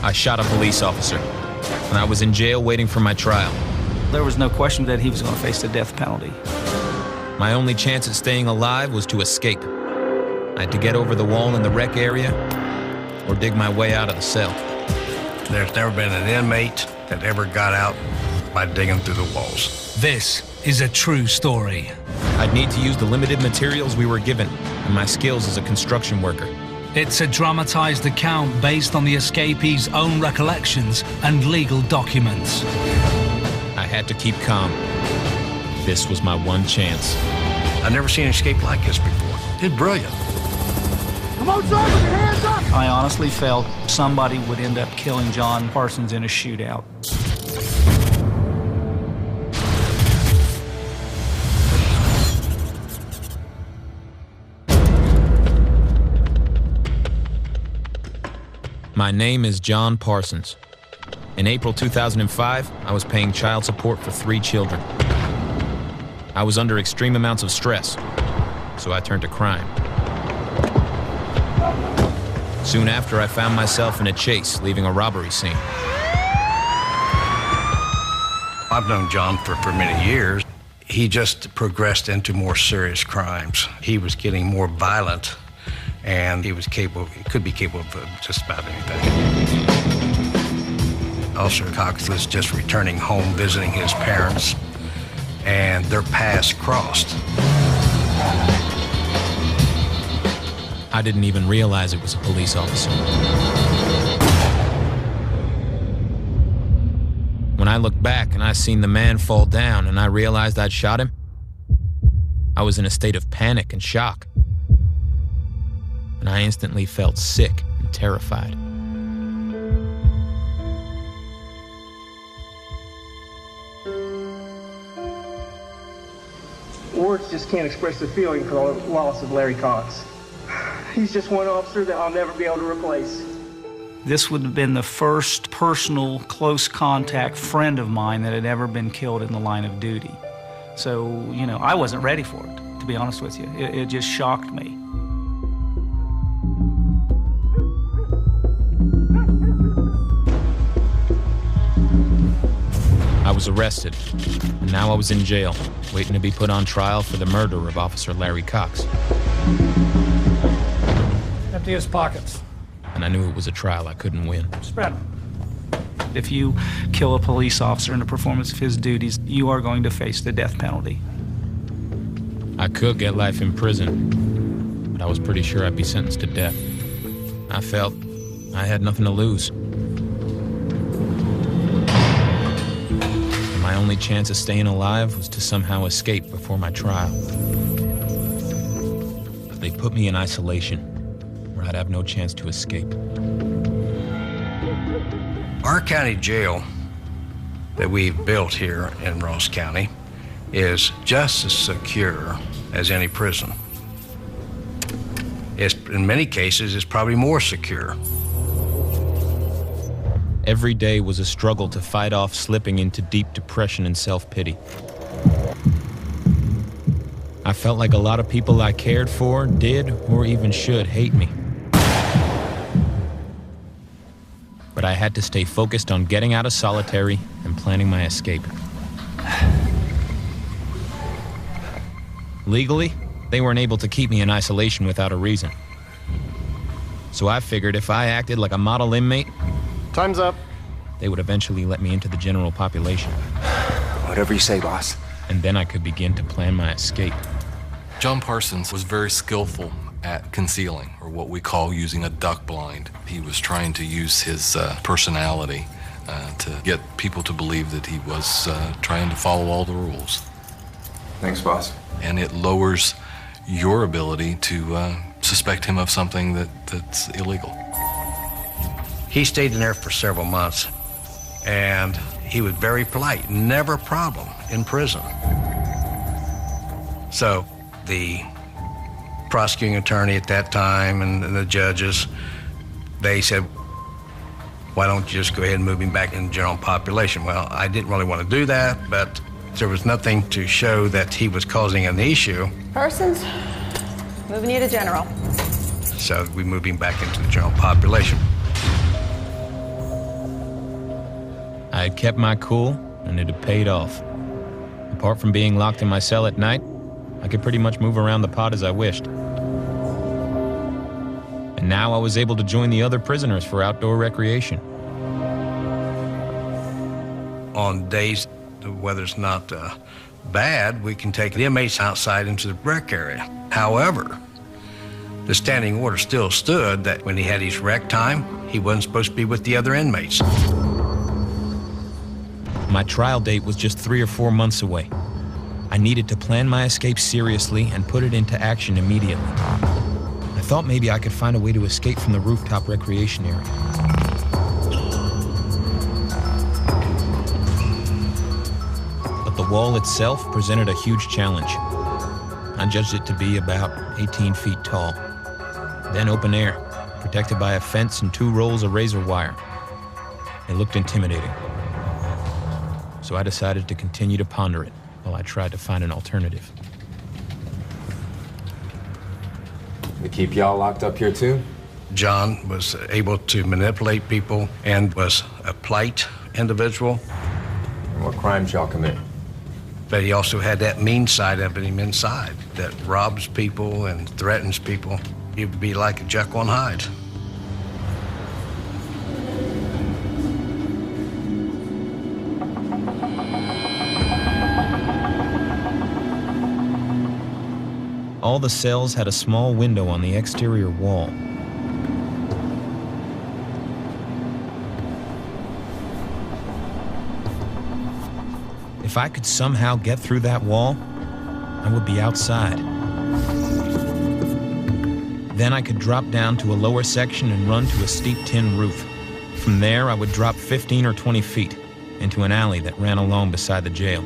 I shot a police officer, and I was in jail waiting for my trial. There was no question that he was going to face the death penalty. My only chance at staying alive was to escape. I had to get over the wall in the rec area or dig my way out of the cell. There's never been an inmate that ever got out by digging through the walls. This is a true story. I'd need to use the limited materials we were given and my skills as a construction worker. It's a dramatized account based on the escapee's own recollections and legal documents. I had to keep calm. This was my one chance. I've never seen an escape like this before. It's brilliant. Come on, son, with your hands up! I honestly felt somebody would end up killing John Parsons in a shootout. My name is John Parsons. In April 2005, I was paying child support for 3 children. I was under extreme amounts of stress, so I turned to crime. Soon after, I found myself in a chase, leaving a robbery scene. I've known John for many years. He just progressed into more serious crimes. He was getting more violent, and he could be capable of just about anything. Officer Cox was just returning home, visiting his parents, and their paths crossed. I didn't even realize it was a police officer. When I looked back and I seen the man fall down and I realized I'd shot him, I was in a state of panic and shock. And I instantly felt sick and terrified. Words just can't express the feeling for the loss of Larry Cox. He's just one officer that I'll never be able to replace. This would have been the first personal, close contact friend of mine that had ever been killed in the line of duty. So, I wasn't ready for it, to be honest with you. It just shocked me. I was arrested, and now I was in jail, waiting to be put on trial for the murder of Officer Larry Cox. Empty his pockets. And I knew it was a trial I couldn't win. Spread him. If you kill a police officer in the performance of his duties, you are going to face the death penalty. I could get life in prison, but I was pretty sure I'd be sentenced to death. I felt I had nothing to lose. And my only chance of staying alive was to somehow escape before my trial. But they put me in isolation, where I'd have no chance to escape. Our county jail that we've built here in Ross County is just as secure as any prison. In many cases, it's probably more secure. Every day was a struggle to fight off slipping into deep depression and self-pity. I felt like a lot of people I cared for did or even should hate me. But I had to stay focused on getting out of solitary and planning my escape. Legally, they weren't able to keep me in isolation without a reason. So I figured if I acted like a model inmate, time's up, they would eventually let me into the general population. Whatever you say, boss. And then I could begin to plan my escape. John Parsons was very skillful at concealing, or what we call using a duck blind. He was trying to use his personality to get people to believe that he was trying to follow all the rules. Thanks, boss. And it lowers your ability to suspect him of something that's illegal. He stayed in there for several months, and he was very polite, never a problem in prison. So the prosecuting attorney at that time and the judges, they said, why don't you just go ahead and move him back in the general population? Well, I didn't really want to do that, but there was nothing to show that he was causing an issue. Parsons, moving you to general. So we moved him back into the general population. had kept my cool, and it had paid off. Apart from being locked in my cell at night, I could pretty much move around the pod as I wished. And now I was able to join the other prisoners for outdoor recreation. On days the weather's not bad, we can take the inmates outside into the rec area. However, the standing order still stood that when he had his rec time, he wasn't supposed to be with the other inmates. My trial date was just 3 or 4 months away. I needed to plan my escape seriously and put it into action immediately. I thought maybe I could find a way to escape from the rooftop recreation area. But the wall itself presented a huge challenge. I judged it to be about 18 feet tall. Then open air, protected by a fence and 2 rolls of razor wire. It looked intimidating. So I decided to continue to ponder it while I tried to find an alternative. They keep y'all locked up here too? John was able to manipulate people and was a polite individual. And what crimes y'all commit? But he also had that mean side of him inside that robs people and threatens people. He would be like a Jekyll and Hyde. All the cells had a small window on the exterior wall. If I could somehow get through that wall, I would be outside. Then I could drop down to a lower section and run to a steep tin roof. From there, I would drop 15 or 20 feet into an alley that ran along beside the jail.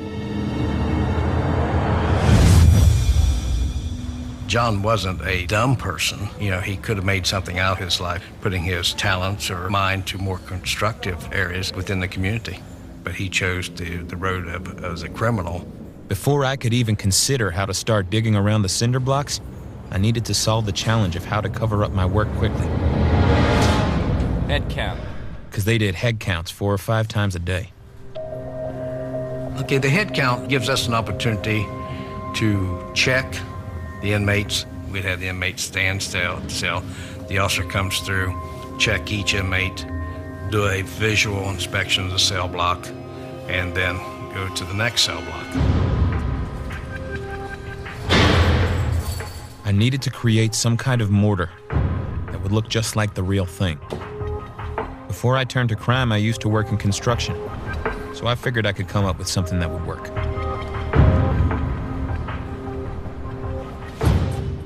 John wasn't a dumb person. You know, he could have made something out of his life, putting his talents or mind to more constructive areas within the community. But he chose the road of as a criminal. Before I could even consider how to start digging around the cinder blocks, I needed to solve the challenge of how to cover up my work quickly. Head count. Because they did head counts 4 or 5 times a day. Okay, the head count gives us an opportunity to check the inmates. We'd have the inmates stand still. The officer comes through, check each inmate, do a visual inspection of the cell block, and then go to the next cell block. I needed to create some kind of mortar that would look just like the real thing. Before I turned to crime, I used to work in construction, so I figured I could come up with something that would work.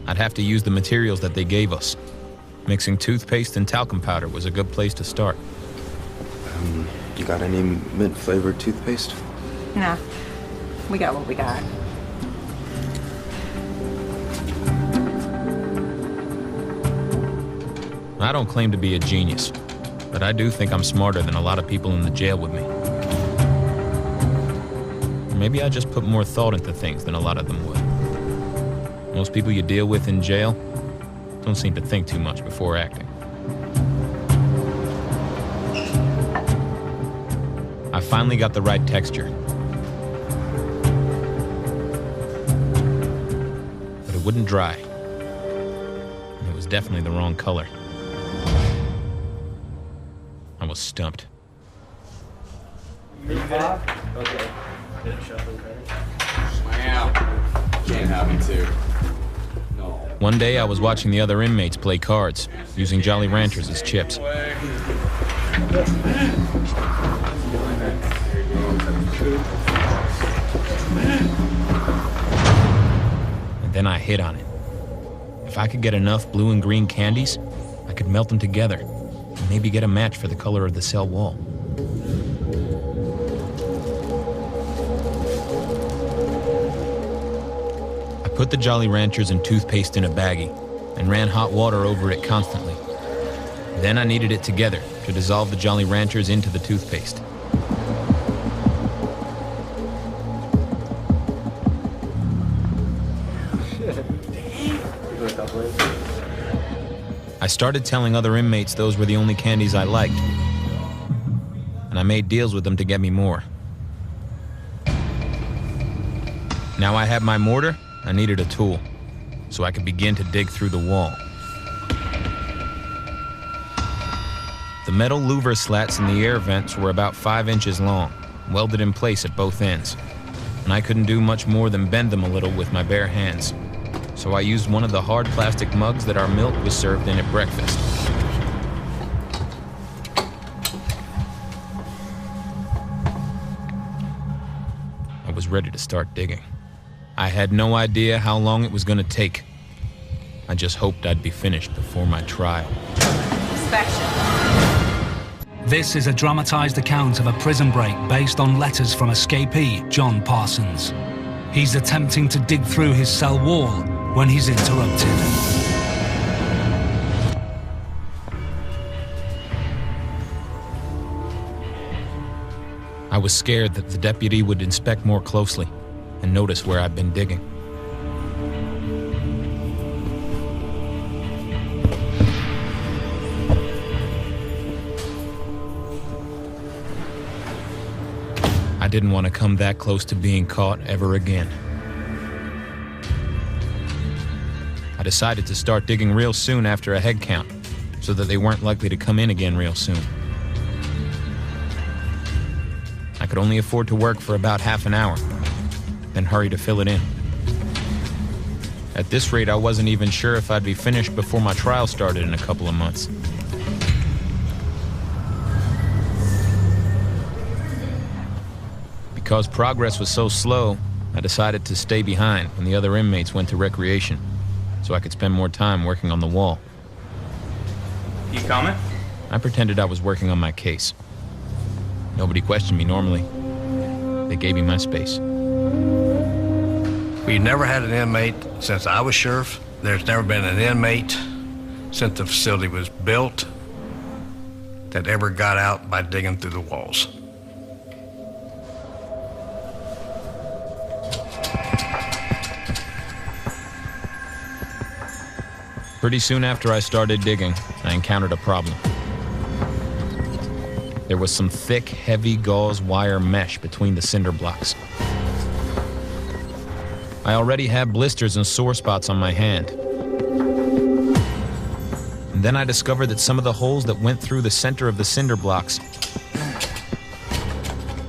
I'd have to use the materials that they gave us. Mixing toothpaste and talcum powder was a good place to start. You got any mint-flavored toothpaste? Nah, we got what we got. I don't claim to be a genius, but I do think I'm smarter than a lot of people in the jail with me. Or maybe I just put more thought into things than a lot of them would. Most people you deal with in jail don't seem to think too much before acting. I finally got the right texture. But it wouldn't dry. And it was definitely the wrong color. I was stumped. Okay. Wow. Can't have me too. One day I was watching the other inmates play cards, using Jolly Ranchers as chips. And then I hit on it. If I could get enough blue and green candies, I could melt them together and maybe get a match for the color of the cell wall. I put the Jolly Ranchers and toothpaste in a baggie and ran hot water over it constantly. Then I kneaded it together to dissolve the Jolly Ranchers into the toothpaste. I started telling other inmates those were the only candies I liked. and I made deals with them to get me more. Now I had my mortar, I needed a tool, so I could begin to dig through the wall. The metal louver slats in the air vents were about 5 inches long, welded in place at both ends, and I couldn't do much more than bend them a little with my bare hands. So I used one of the hard plastic mugs that our milk was served in at breakfast. I was ready to start digging. I had no idea how long it was going to take. I just hoped I'd be finished before my trial. Inspection. This is a dramatized account of a prison break based on letters from escapee John Parsons. He's attempting to dig through his cell wall when he's interrupted. I was scared that the deputy would inspect more closely and notice where I'd been digging. I didn't want to come that close to being caught ever again. I decided to start digging real soon after a head count, so that they weren't likely to come in again real soon. I could only afford to work for about half an hour, then hurry to fill it in. At this rate, I wasn't even sure if I'd be finished before my trial started in a couple of months. Because progress was so slow, I decided to stay behind when the other inmates went to recreation, so I could spend more time working on the wall. You coming? I pretended I was working on my case. Nobody questioned me normally. They gave me my space. We never had an inmate since I was sheriff. There's never been an inmate since the facility was built that ever got out by digging through the walls. Pretty soon after I started digging, I encountered a problem. There was some thick, heavy gauze wire mesh between the cinder blocks. I already had blisters and sore spots on my hand. And then I discovered that some of the holes that went through the center of the cinder blocks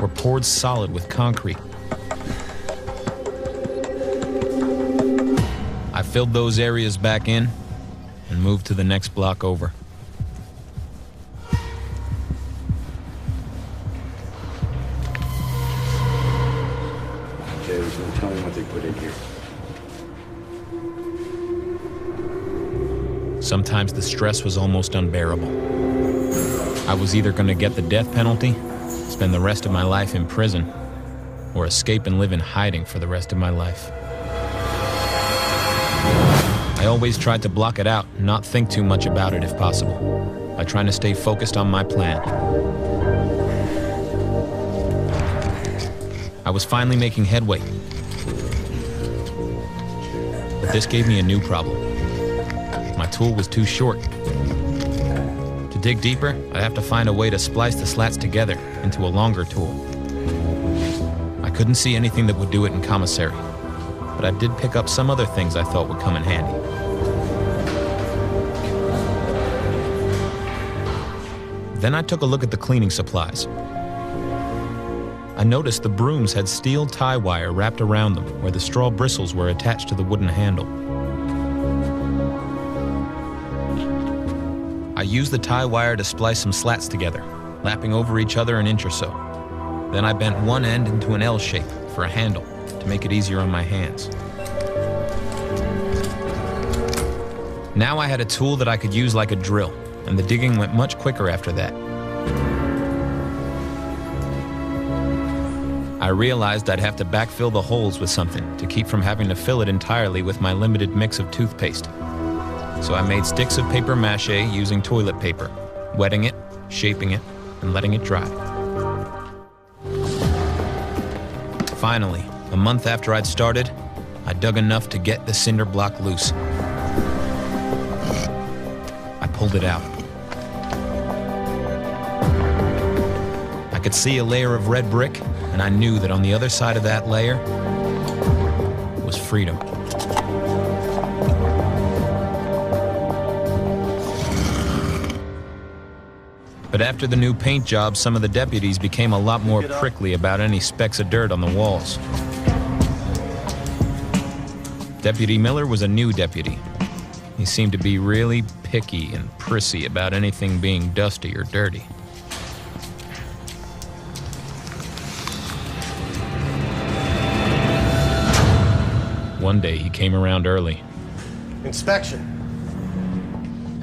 were poured solid with concrete. I filled those areas back in and moved to the next block over. Okay, so tell me what they put in here. Sometimes the stress was almost unbearable. I was either going to get the death penalty, spend the rest of my life in prison, or escape and live in hiding for the rest of my life. I always tried to block it out and not think too much about it if possible, by trying to stay focused on my plan. I was finally making headway. But this gave me a new problem. My tool was too short. To dig deeper, I'd have to find a way to splice the slats together into a longer tool. I couldn't see anything that would do it in commissary, but I did pick up some other things I thought would come in handy. Then I took a look at the cleaning supplies. I noticed the brooms had steel tie wire wrapped around them where the straw bristles were attached to the wooden handle. I used the tie wire to splice some slats together, lapping over each other an inch or so. Then I bent one end into an L shape for a handle to make it easier on my hands. Now I had a tool that I could use like a drill, and the digging went much quicker after that. I realized I'd have to backfill the holes with something to keep from having to fill it entirely with my limited mix of toothpaste. So I made sticks of paper mache using toilet paper, wetting it, shaping it, and letting it dry. Finally, a month after I'd started, I dug enough to get the cinder block loose. I pulled it out. I could see a layer of red brick, and I knew that on the other side of that layer was freedom. But after the new paint job, some of the deputies became a lot more prickly about any specks of dirt on the walls. Deputy Miller was a new deputy. He seemed to be really picky and prissy about anything being dusty or dirty. One day he came around early. Inspection.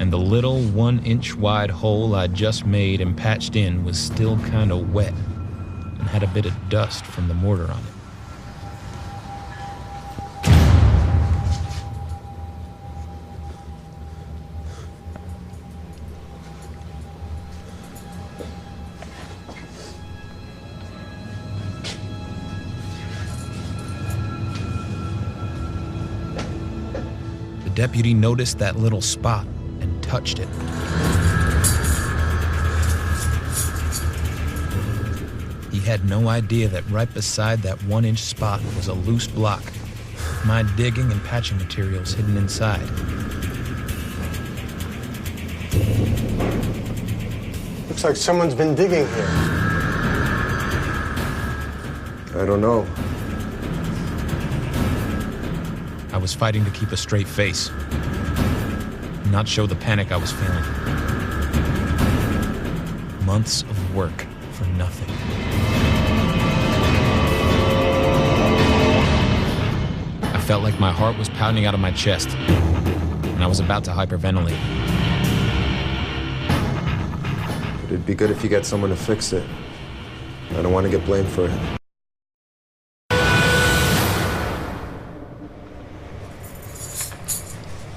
And the little 1-inch wide hole I'd just made and patched in was still kind of wet and had a bit of dust from the mortar on it. The deputy noticed that little spot and touched it. He had no idea that right beside that 1-inch spot was a loose block, with my digging and patching materials hidden inside. Looks like someone's been digging here. I don't know. I was fighting to keep a straight face, not show the panic I was feeling. Months of work for nothing. I felt like my heart was pounding out of my chest, and I was about to hyperventilate. But it'd be good if you get someone to fix it. I don't want to get blamed for it.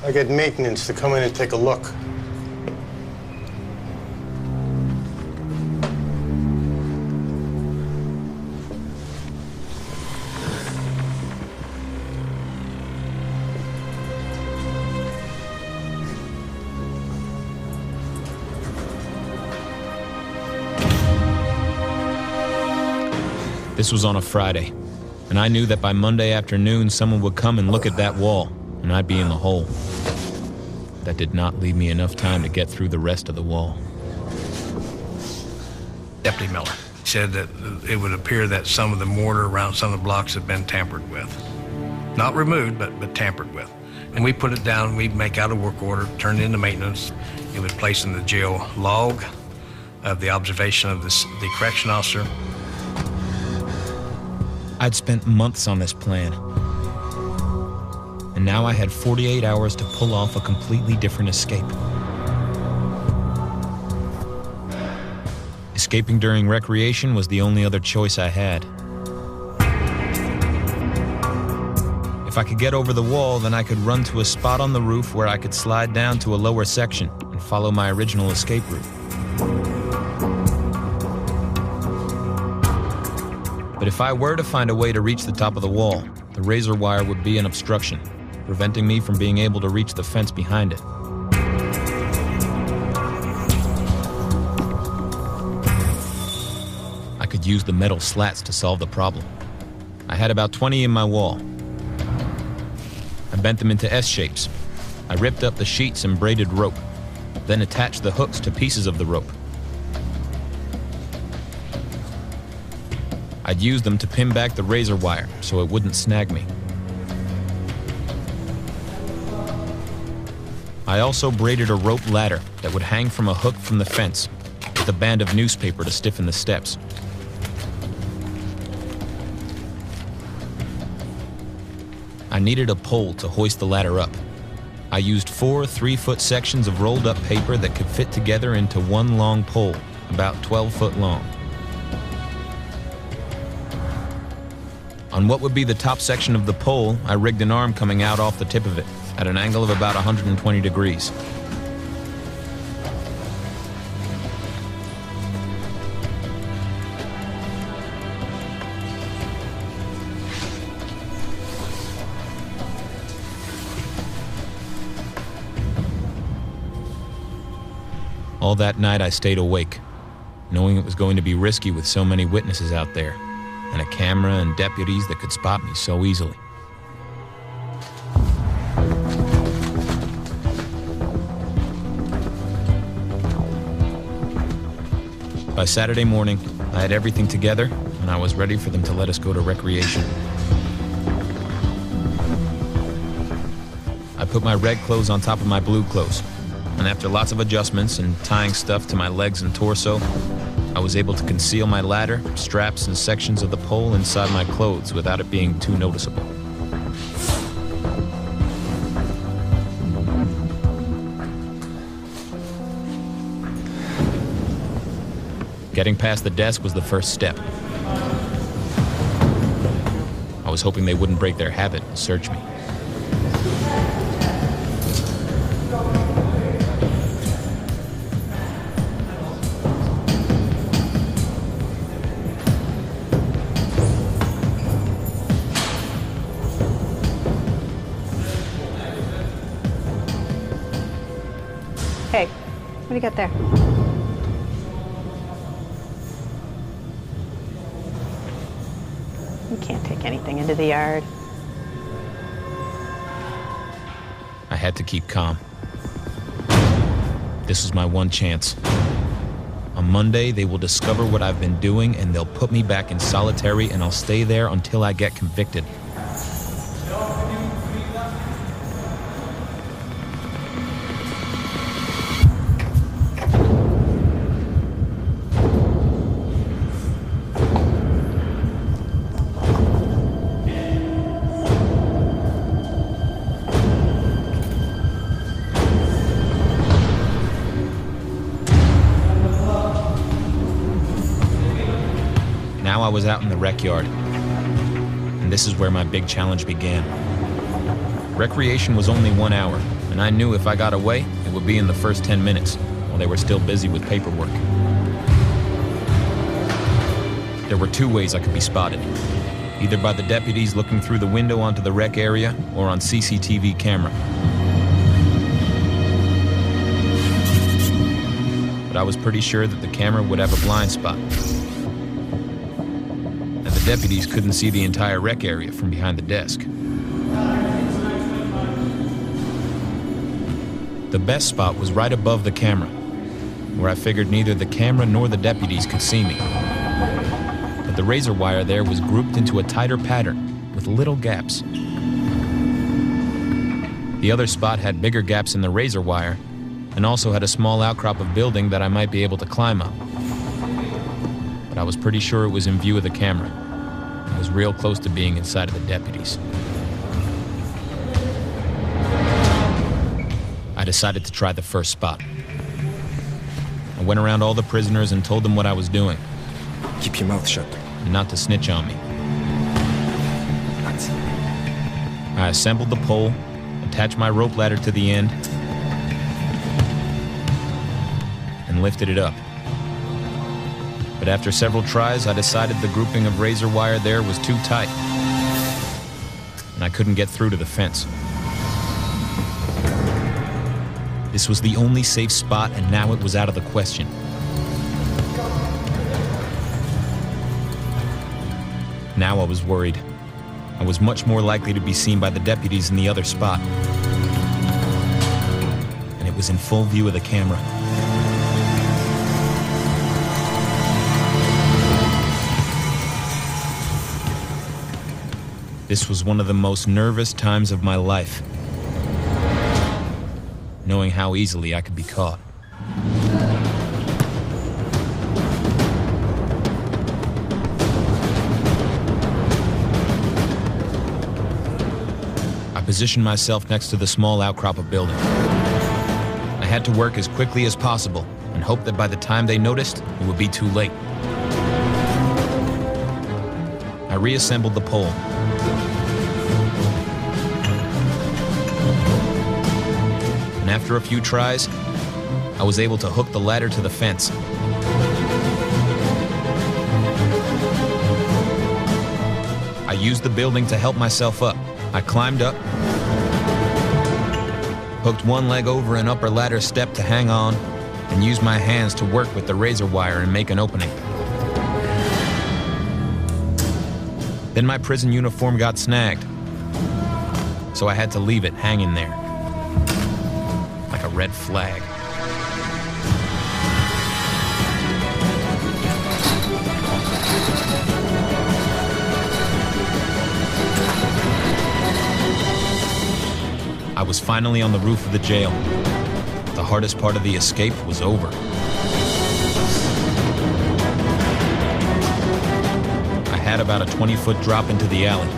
I get maintenance to come in and take a look. This was on a Friday, and I knew that by Monday afternoon someone would come and look at that wall, and I'd be in the hole. That did not leave me enough time to get through the rest of the wall. Deputy Miller said that it would appear that some of the mortar around some of the blocks had been tampered with. Not removed, but tampered with. And we put it down, we'd make out a work order, turn it into maintenance. It would place in the jail log of the observation of the correction officer. I'd spent months on this plan. And now I had 48 hours to pull off a completely different escape. Escaping during recreation was the only other choice I had. If I could get over the wall, then I could run to a spot on the roof where I could slide down to a lower section and follow my original escape route. But if I were to find a way to reach the top of the wall, the razor wire would be an obstruction, preventing me from being able to reach the fence behind it. I could use the metal slats to solve the problem. I had about 20 in my wall. I bent them into S shapes. I ripped up the sheets and braided rope, then attached the hooks to pieces of the rope. I'd use them to pin back the razor wire so it wouldn't snag me. I also braided a rope ladder that would hang from a hook from the fence with a band of newspaper to stiffen the steps. I needed a pole to hoist the ladder up. I used 4 3-foot sections of rolled up paper that could fit together into one long pole, about 12 foot long. On what would be the top section of the pole, I rigged an arm coming out off the tip of it at an angle of about 120 degrees. All that night I stayed awake, knowing it was going to be risky with so many witnesses out there, and a camera and deputies that could spot me so easily. By Saturday morning, I had everything together, and I was ready for them to let us go to recreation. I put my red clothes on top of my blue clothes, and after lots of adjustments and tying stuff to my legs and torso, I was able to conceal my ladder, straps, and sections of the pole inside my clothes without it being too noticeable. Getting past the desk was the first step. I was hoping they wouldn't break their habit and search me. Hey, what do you got there? You can't take anything into the yard. I had to keep calm. This was my one chance. On Monday, they will discover what I've been doing, and they'll put me back in solitary, and I'll stay there until I get convicted. Now I was out in the rec yard, and this is where my big challenge began. Recreation was only 1 hour, and I knew if I got away, it would be in the first 10 minutes, while they were still busy with paperwork. There were two ways I could be spotted, either by the deputies looking through the window onto the rec area or on CCTV camera. But I was pretty sure that the camera would have a blind spot. The deputies couldn't see the entire rec area from behind the desk. The best spot was right above the camera, where I figured neither the camera nor the deputies could see me. But the razor wire there was grouped into a tighter pattern with little gaps. The other spot had bigger gaps in the razor wire and also had a small outcrop of building that I might be able to climb up. But I was pretty sure it was in view of the camera. I was real close to being inside of the deputies. I decided to try the first spot. I went around all the prisoners and told them what I was doing. Keep your mouth shut. And not to snitch on me. What? I assembled the pole, attached my rope ladder to the end, and lifted it up. But after several tries, I decided the grouping of razor wire there was too tight, and I couldn't get through to the fence. This was the only safe spot, and now it was out of the question. Now I was worried. I was much more likely to be seen by the deputies in the other spot. And it was in full view of the camera. This was one of the most nervous times of my life, knowing how easily I could be caught. I positioned myself next to the small outcrop of building. I had to work as quickly as possible and hope that by the time they noticed, it would be too late. I reassembled the pole. And after a few tries, I was able to hook the ladder to the fence. I used the building to help myself up. I climbed up, hooked one leg over an upper ladder step to hang on, and used my hands to work with the razor wire and make an opening. Then my prison uniform got snagged, so I had to leave it hanging there, like a red flag. I was finally on the roof of the jail. The hardest part of the escape was over. I had about a 20-foot drop into the alley.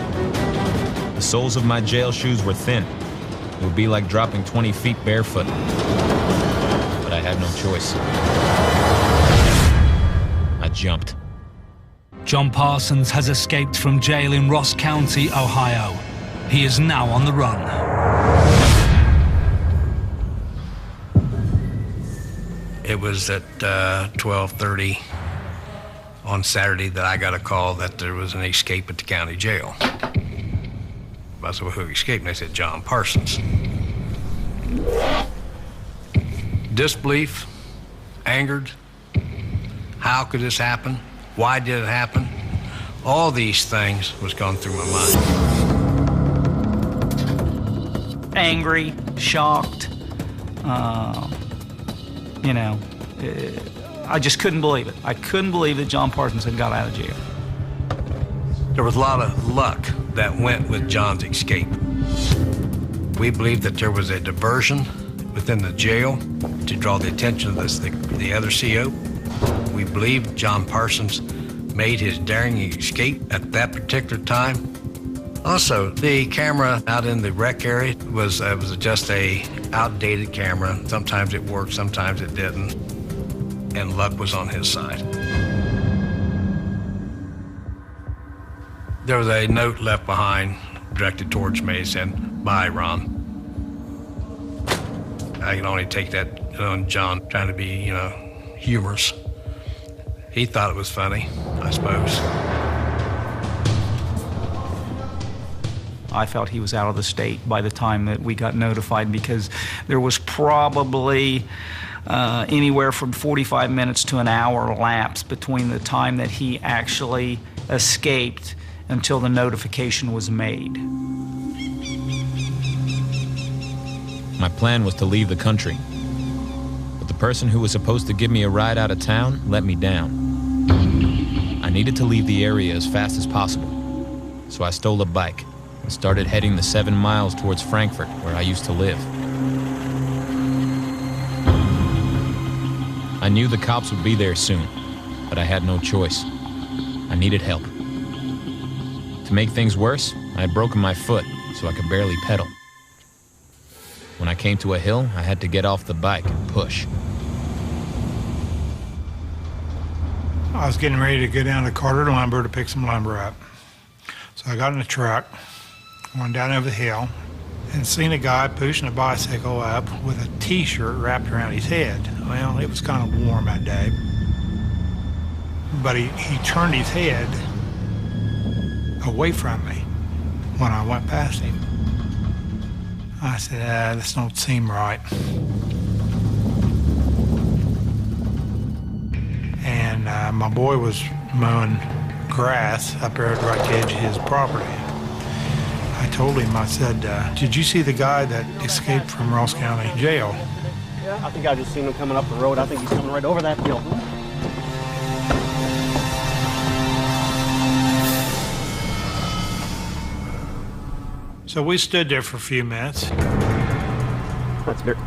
The soles of my jail shoes were thin. It would be like dropping 20 feet barefoot. But I had no choice. I jumped. John Parsons has escaped from jail in Ross County, Ohio. He is now on the run. It was at 12:30 on Saturday that I got a call that there was an escape at the county jail. I said, well, who escaped? And they said, John Parsons. Disbelief, angered. How could this happen? Why did it happen? All these things was going through my mind. Angry, shocked. You know, I just couldn't believe it. I couldn't believe that John Parsons had got out of jail. There was a lot of luck that went with John's escape. We believe that there was a diversion within the jail to draw the attention of the other CO. We believe John Parsons made his daring escape at that particular time. Also, the camera out in the rec area was just a outdated camera. Sometimes it worked, sometimes it didn't, and luck was on his side. There was a note left behind directed towards me. It said, "Bye, Ron." I can only take that on John trying to be, humorous. He thought it was funny, I suppose. I felt he was out of the state by the time that we got notified, because there was probably anywhere from 45 minutes to an hour lapse between the time that he actually escaped until the notification was made. My plan was to leave the country, but the person who was supposed to give me a ride out of town let me down. I needed to leave the area as fast as possible, so I stole a bike and started heading the 7 miles towards Frankfort, where I used to live. I knew the cops would be there soon, but I had no choice. I needed help. To make things worse, I had broken my foot, so I could barely pedal. When I came to a hill, I had to get off the bike and push. I was getting ready to go down to Carter Lumber to pick some lumber up. So I got in the truck, went down over the hill, and seen a guy pushing a bicycle up with a t-shirt wrapped around his head. Well, it was kind of warm that day. But he turned his head away from me when I went past him. I said, this don't seem right. And my boy was mowing grass up there at the right edge of his property. I told him, I said, did you see the guy that escaped from Ross County Jail? Yeah, I think I just seen him coming up the road. I think he's coming right over that hill. So we stood there for a few minutes.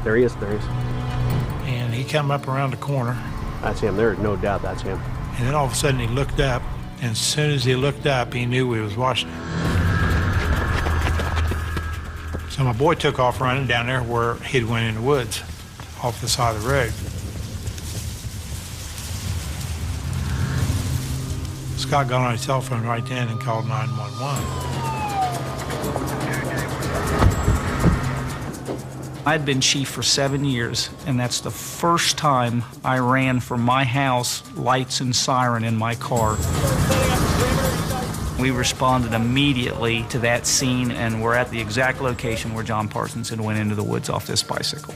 There he is. And he came up around the corner. That's him. There's no doubt that's him. And then all of a sudden he looked up, and as soon as he looked up, he knew we was watching him. So my boy took off running down there where he'd went in the woods, off the side of the road. Scott got on his cell phone right then and called 911. I'd been chief for 7 years, and that's the first time I ran from my house, lights and siren in my car. We responded immediately to that scene, and we're at the exact location where John Parsons had went into the woods off this bicycle.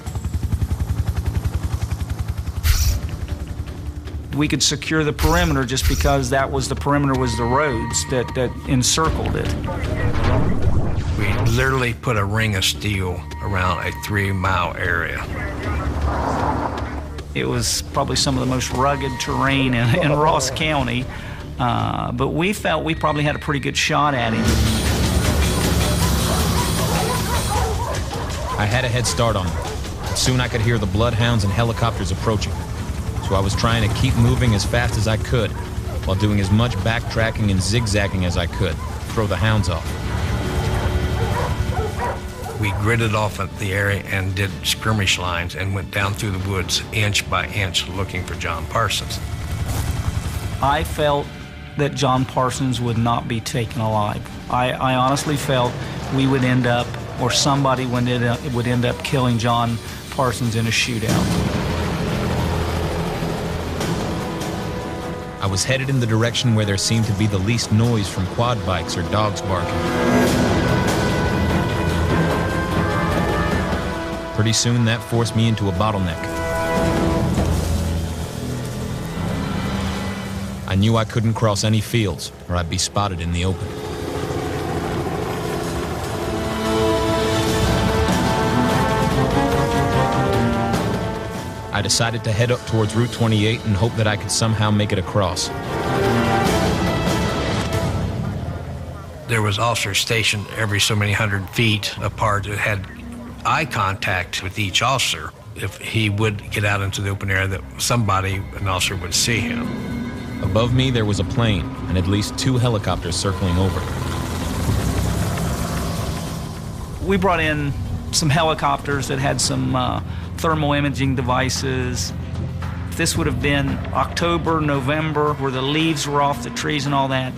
We could secure the perimeter just because that was the perimeter was the roads that encircled it. We literally put a ring of steel around a 3-mile area. It was probably some of the most rugged terrain in Ross County, but we felt we probably had a pretty good shot at him. I had a head start on him. Soon I could hear the bloodhounds and helicopters approaching. So I was trying to keep moving as fast as I could, while doing as much backtracking and zigzagging as I could, throw the hounds off. We gridded off at the area and did skirmish lines and went down through the woods inch by inch looking for John Parsons. I felt that John Parsons would not be taken alive. I honestly felt we would end up, or somebody would end up killing John Parsons in a shootout. I was headed in the direction where there seemed to be the least noise from quad bikes or dogs barking. Pretty soon that forced me into a bottleneck. I knew I couldn't cross any fields or I'd be spotted in the open. I decided to head up towards Route 28 and hope that I could somehow make it across. There was officers stationed every so many hundred feet apart that had eye contact with each officer. If he would get out into the open area, that somebody, an officer, would see him. Above me there was a plane and at least 2 helicopters circling over. We brought in some helicopters that had some thermal imaging devices. If this would have been October, November, where the leaves were off the trees and all that,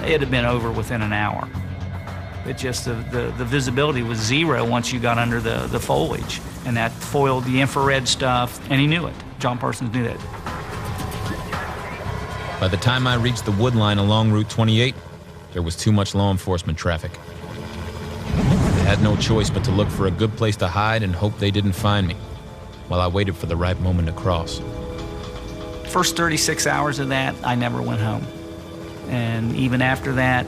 it'd have been over within an hour. It just, the visibility was zero once you got under the foliage, and that foiled the infrared stuff, and he knew it. John Parsons knew that. By the time I reached the wood line along Route 28, there was too much law enforcement traffic. I had no choice but to look for a good place to hide and hope they didn't find me, while I waited for the right moment to cross. First 36 hours of that, I never went home. And even after that,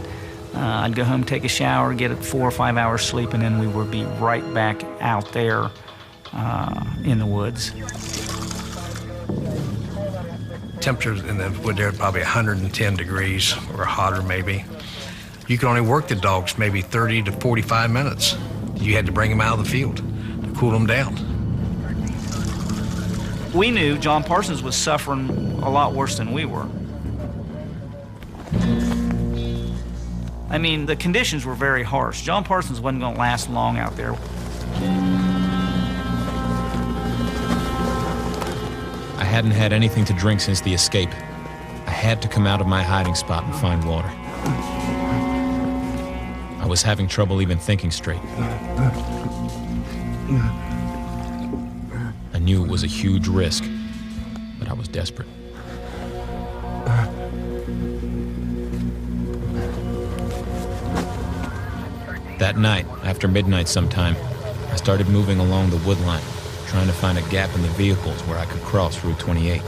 I'd go home, take a shower, get 4 or 5 hours sleep, and then we would be right back out there in the woods. Temperatures in the wood there probably 110 degrees or hotter maybe. You could only work the dogs maybe 30 to 45 minutes. You had to bring them out of the field to cool them down. We knew John Parsons was suffering a lot worse than we were. I mean, the conditions were very harsh. John Parsons wasn't going to last long out there. I hadn't had anything to drink since the escape. I had to come out of my hiding spot and find water. I was having trouble even thinking straight. I knew it was a huge risk, but I was desperate. That night, after midnight sometime, I started moving along the wood line, trying to find a gap in the vehicles where I could cross Route 28.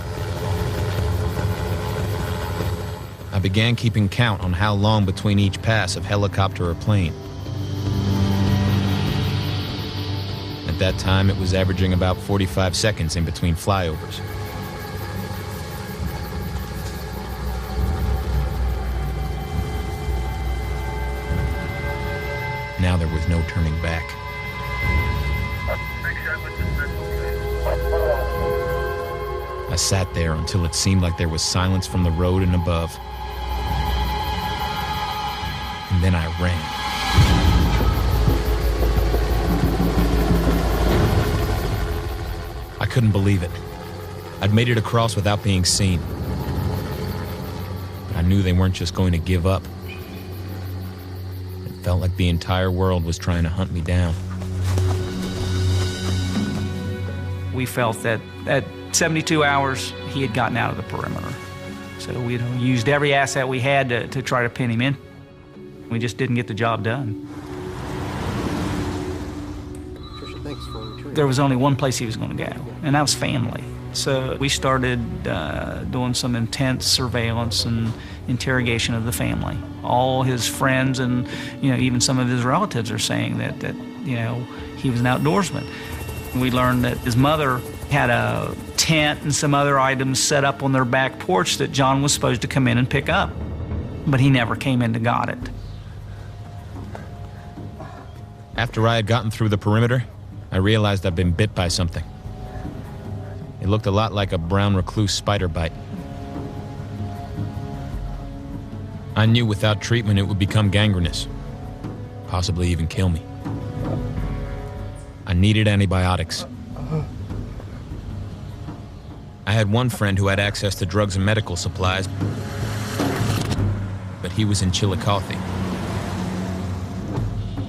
I began keeping count on how long between each pass of helicopter or plane. At that time, it was averaging about 45 seconds in between flyovers. Now there was no turning back. I sat there until it seemed like there was silence from the road and above. And then I ran. I couldn't believe it. I'd made it across without being seen. But I knew they weren't just going to give up. It felt like the entire world was trying to hunt me down. We felt that at 72 hours, he had gotten out of the perimeter. So we used every asset we had to try to pin him in. We just didn't get the job done. There was only one place he was going to go, and that was family. So we started doing some intense surveillance and interrogation of the family. All his friends and, even some of his relatives are saying that he was an outdoorsman. We learned that his mother had a tent and some other items set up on their back porch that John was supposed to come in and pick up, but he never came in and got it. After I had gotten through the perimeter, I realized I'd been bit by something. It looked a lot like a brown recluse spider bite. I knew without treatment it would become gangrenous, possibly even kill me. I needed antibiotics. I had one friend who had access to drugs and medical supplies, but he was in Chillicothe.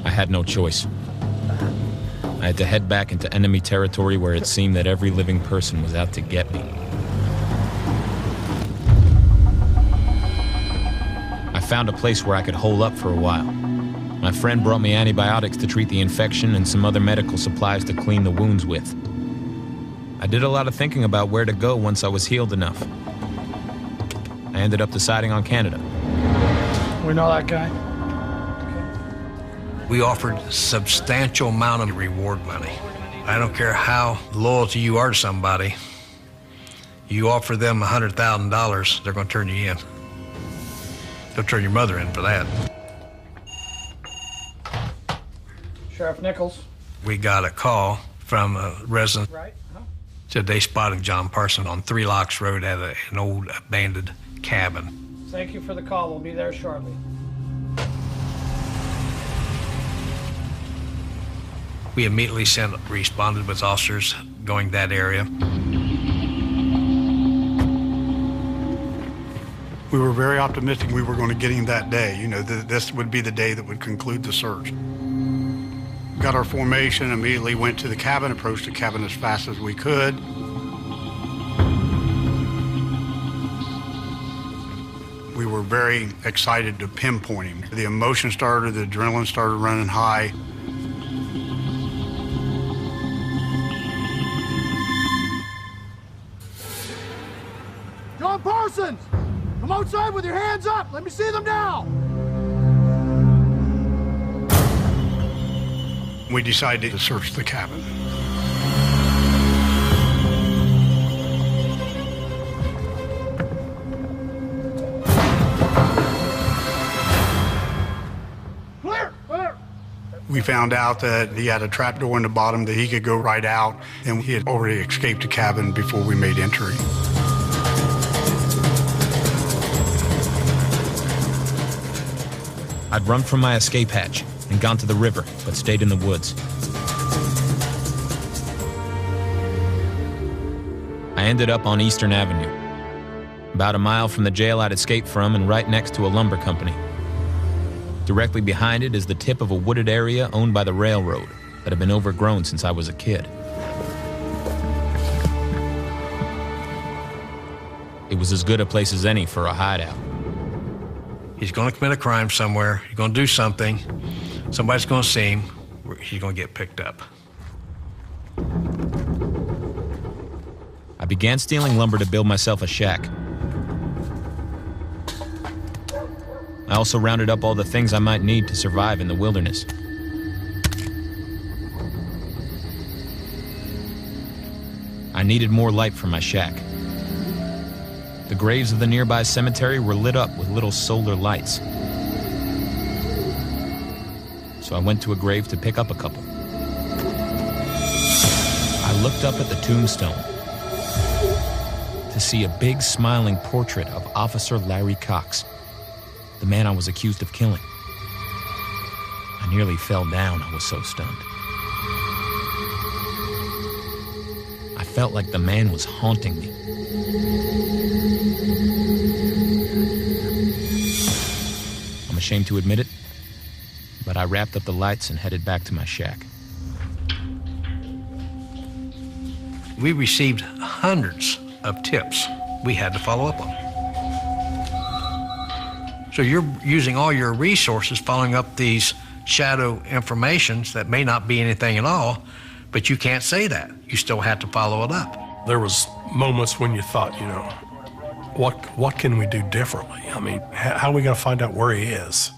I had no choice. I had to head back into enemy territory where it seemed that every living person was out to get me. I found a place where I could hole up for a while. My friend brought me antibiotics to treat the infection and some other medical supplies to clean the wounds with. I did a lot of thinking about where to go once I was healed enough. I ended up deciding on Canada. We know that guy. We offered a substantial amount of reward money. I don't care how loyal you are to somebody. You offer them $100,000, they're going to turn you in. They'll turn your mother in for that. Sheriff Nichols. We got a call from a resident. Right. Said they spotted John Parsons on 3 Locks Road at an old abandoned cabin. Thank you for the call. We'll be there shortly. We immediately responded with officers going that area. We were very optimistic we were going to get him that day. This would be the day that would conclude the search. Got our formation, immediately went to the cabin, approached the cabin as fast as we could. We were very excited to pinpoint him. The emotion started, the adrenaline started running high. John Parsons! Come outside with your hands up! Let me see them now! We decided to search the cabin. Clear! Clear! We found out that he had a trap door in the bottom that he could go right out, and he had already escaped the cabin before we made entry. I'd run from my escape hatch and gone to the river, but stayed in the woods. I ended up on Eastern Avenue, about a mile from the jail I'd escaped from and right next to a lumber company. Directly behind it is the tip of a wooded area owned by the railroad that had been overgrown since I was a kid. It was as good a place as any for a hideout. He's going to commit a crime somewhere. He's going to do something. Somebody's going to see him. He's going to get picked up. I began stealing lumber to build myself a shack. I also rounded up all the things I might need to survive in the wilderness. I needed more light for my shack. The graves of the nearby cemetery were lit up with little solar lights. So I went to a grave to pick up a couple. I looked up at the tombstone to see a big smiling portrait of Officer Larry Cox, the man I was accused of killing. I nearly fell down, I was so stunned. I felt like the man was haunting me. I'm ashamed to admit it, but I wrapped up the lights and headed back to my shack. We received hundreds of tips we had to follow up on. So you're using all your resources following up these shadow informations that may not be anything at all, but you can't say that. You still have to follow it up. There was moments when you thought, you know, what can we do differently? I mean, how are we going to find out where he is?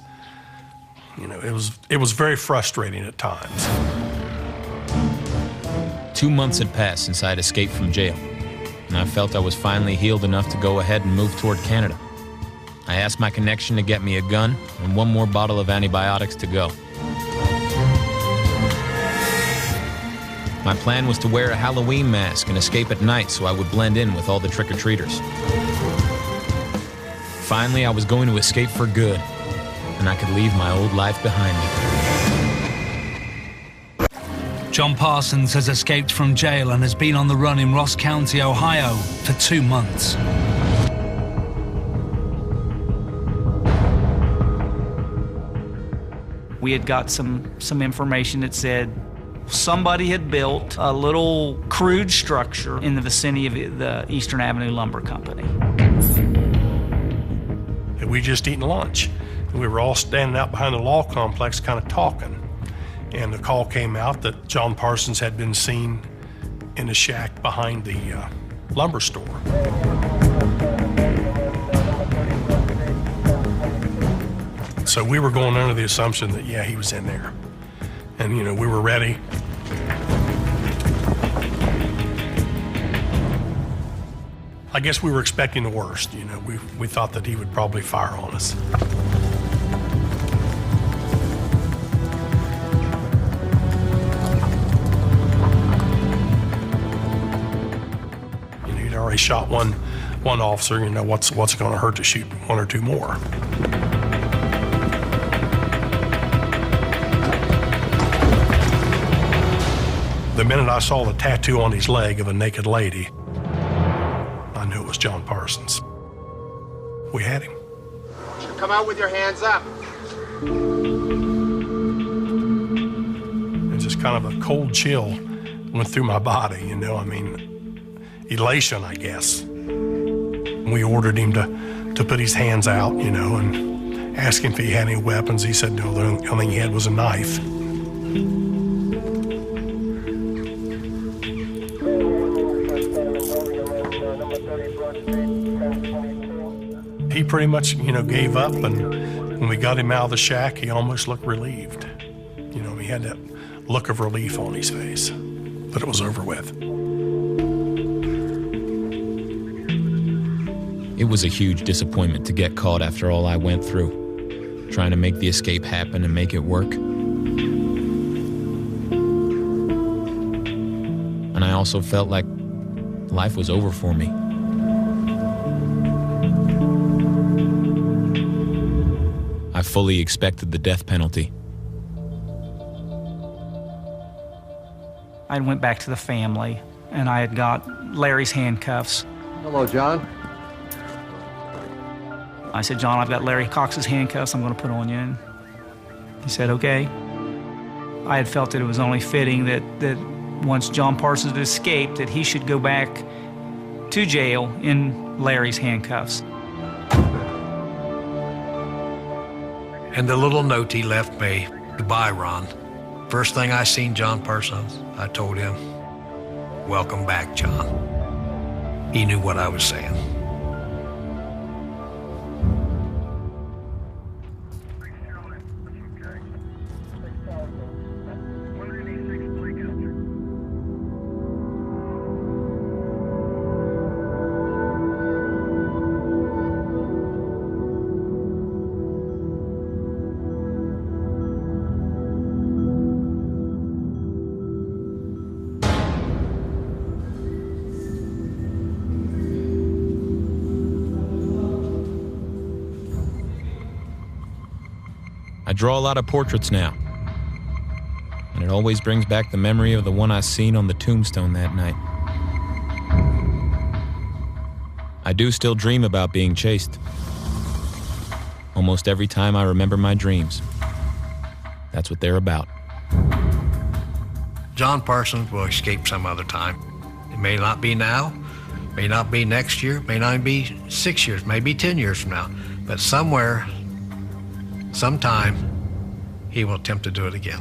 You know, it was very frustrating at times. 2 months had passed since I had escaped from jail, and I felt I was finally healed enough to go ahead and move toward Canada. I asked my connection to get me a gun and 1 more bottle of antibiotics to go. My plan was to wear a Halloween mask and escape at night so I would blend in with all the trick-or-treaters. Finally, I was going to escape for good, and I could leave my old life behind me. John Parsons has escaped from jail and has been on the run in Ross County, Ohio for 2 months. We had got some information that said somebody had built a little crude structure in the vicinity of the Eastern Avenue Lumber Company. We just eaten lunch. We were all standing out behind the law complex kind of talking. And the call came out that John Parsons had been seen in a shack behind the lumber store. So we were going under the assumption that, yeah, he was in there. And, you know, we were ready. I guess we were expecting the worst. You know, we thought that he would probably fire on us. You know, he'd already shot one officer. You know, what's going to hurt to shoot 1 or 2 more? The minute I saw the tattoo on his leg of a naked lady, I knew it was John Parsons. We had him. Come out with your hands up. And just kind of a cold chill went through my body, you know, I mean, elation, I guess. We ordered him to put his hands out, you know, and asked him if he had any weapons. He said no, the only thing he had was a knife. He pretty much, you know, gave up, and when we got him out of the shack, he almost looked relieved. You know, he had that look of relief on his face, but it was over with. It was a huge disappointment to get caught after all I went through, trying to make the escape happen and make it work. And I also felt like life was over for me. I fully expected the death penalty. I went back to the family, and I had got Larry's handcuffs. Hello, John. I said, John, I've got Larry Cox's handcuffs I'm going to put on you. And he said, okay. I had felt that it was only fitting that once John Parsons had escaped, that he should go back to jail in Larry's handcuffs. And the little note he left me, goodbye, Ron. First thing I seen John Parsons, I told him, welcome back, John. He knew what I was saying. I draw a lot of portraits now, and it always brings back the memory of the one I seen on the tombstone that night. I do still dream about being chased. Almost every time I remember my dreams. That's what they're about. John Parsons will escape some other time. It may not be now, may not be next year, may not be 6 years, maybe 10 years from now, but somewhere, sometime, he will attempt to do it again.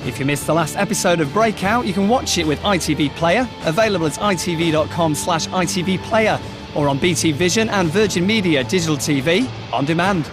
If you missed the last episode of Breakout, you can watch it with ITV Player, available at itv.com/ITV Player, or on BT Vision and Virgin Media Digital TV on demand.